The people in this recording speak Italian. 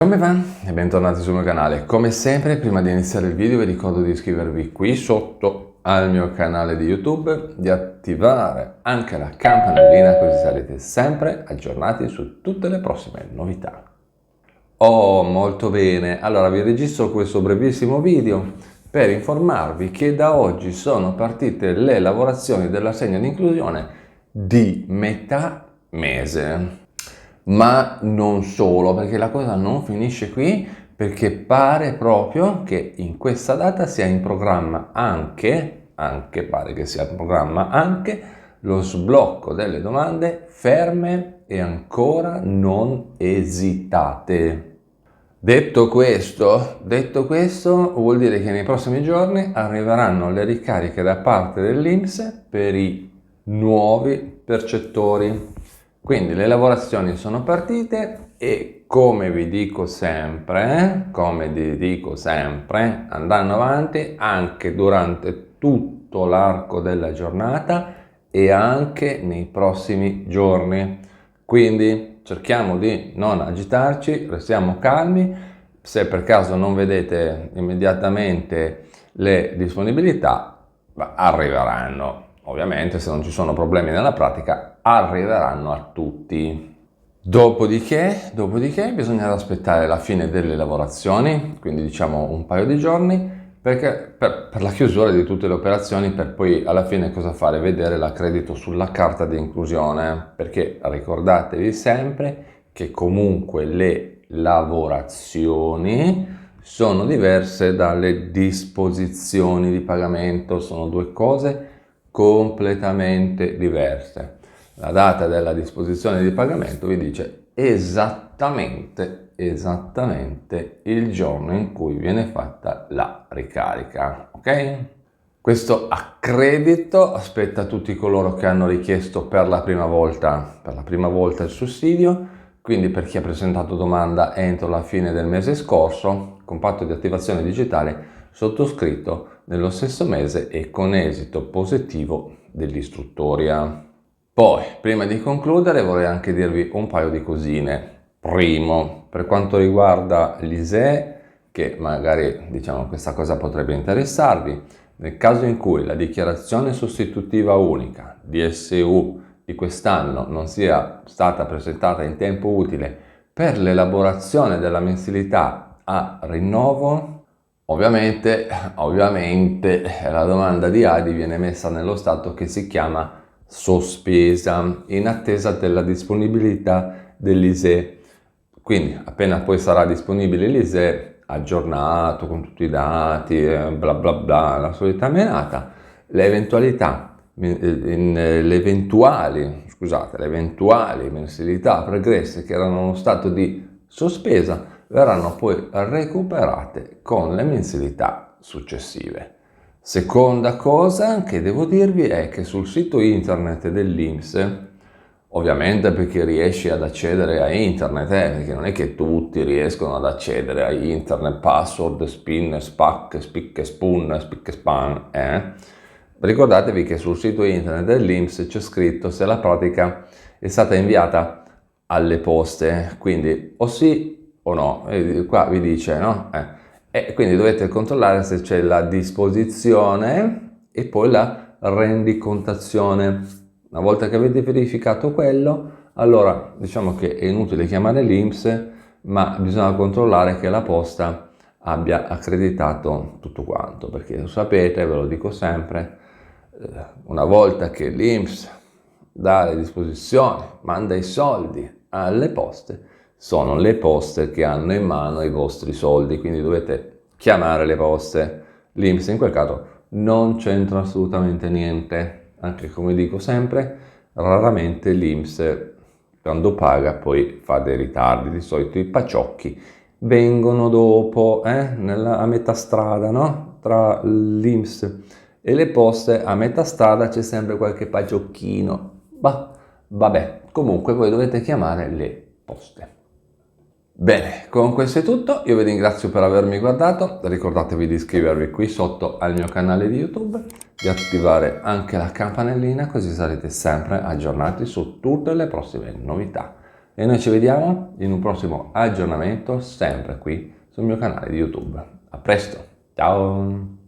Come va? E bentornati sul mio canale. Come sempre, prima di iniziare il video vi ricordo di iscrivervi qui sotto al mio canale di YouTube, di attivare anche la campanellina così sarete sempre aggiornati su tutte le prossime novità. Oh, molto bene. Allora vi registro questo brevissimo video per informarvi che da oggi sono partite le lavorazioni dell'assegno di inclusione di metà mese. Ma non solo, perché la cosa non finisce qui, perché pare proprio che in questa data sia in programma anche pare che sia in programma anche lo sblocco delle domande ferme e ancora non esitate. Detto questo, vuol dire che nei prossimi giorni arriveranno le ricariche da parte dell'INPS per i nuovi percettori. Quindi le lavorazioni sono partite e come vi dico sempre, andranno avanti anche durante tutto l'arco della giornata e anche nei prossimi giorni. Quindi cerchiamo di non agitarci, restiamo calmi. Se per caso non vedete immediatamente le disponibilità, arriveranno. Ovviamente, se non ci sono problemi nella pratica, arriveranno a tutti. Dopodiché bisognerà aspettare la fine delle lavorazioni, quindi diciamo un paio di giorni, perché per la chiusura di tutte le operazioni, per poi alla fine cosa fare? Vedere l'accredito sulla carta di inclusione, perché ricordatevi sempre che comunque le lavorazioni sono diverse dalle disposizioni di pagamento, sono due cose completamente diverse. La data della disposizione di pagamento vi dice esattamente il giorno in cui viene fatta la ricarica, ok? Questo accredito aspetta tutti coloro che hanno richiesto per la prima volta il sussidio, quindi per chi ha presentato domanda entro la fine del mese scorso, con patto di attivazione digitale sottoscritto nello stesso mese e con esito positivo dell'istruttoria. Poi, prima di concludere, vorrei anche dirvi un paio di cosine. Primo, per quanto riguarda l'ISEE, che magari diciamo questa cosa potrebbe interessarvi, nel caso in cui la dichiarazione sostitutiva unica DSU di quest'anno non sia stata presentata in tempo utile per l'elaborazione della mensilità a rinnovo, ovviamente la domanda di ADI viene messa nello stato che si chiama sospesa in attesa della disponibilità dell'ISEE. Quindi appena poi sarà disponibile l'ISEE aggiornato con tutti i dati, bla bla bla, la solita menata, le eventuali mensilità pregresse che erano in uno stato di sospesa verranno poi recuperate con le mensilità successive. Seconda cosa che devo dirvi è che sul sito internet dell'INPS, ovviamente perché riesci ad accedere a internet, perché non è che tutti riescono ad accedere a internet, password, spin, spac, spic e spoon, spic e span, ricordatevi che sul sito internet dell'INPS c'è scritto se la pratica è stata inviata alle poste, quindi o sì o no, qua vi dice no? E quindi dovete controllare se c'è la disposizione e poi la rendicontazione. Una volta che avete verificato quello, allora diciamo che è inutile chiamare l'INPS, ma bisogna controllare che la posta abbia accreditato tutto quanto, perché lo sapete, ve lo dico sempre, una volta che l'INPS dà le disposizioni, manda i soldi alle poste, sono le poste che hanno in mano i vostri soldi, quindi dovete chiamare le poste. L'INPS in quel caso non c'entra assolutamente niente, anche come dico sempre, raramente l'INPS quando paga poi fa dei ritardi, di solito i paciocchi vengono dopo, a metà strada, no? Tra l'INPS e le poste a metà strada c'è sempre qualche paciocchino, vabbè, comunque voi dovete chiamare le poste. Bene, con questo è tutto, io vi ringrazio per avermi guardato, ricordatevi di iscrivervi qui sotto al mio canale di YouTube, di attivare anche la campanellina così sarete sempre aggiornati su tutte le prossime novità. e noi ci vediamo in un prossimo aggiornamento sempre qui sul mio canale di YouTube. A presto, ciao!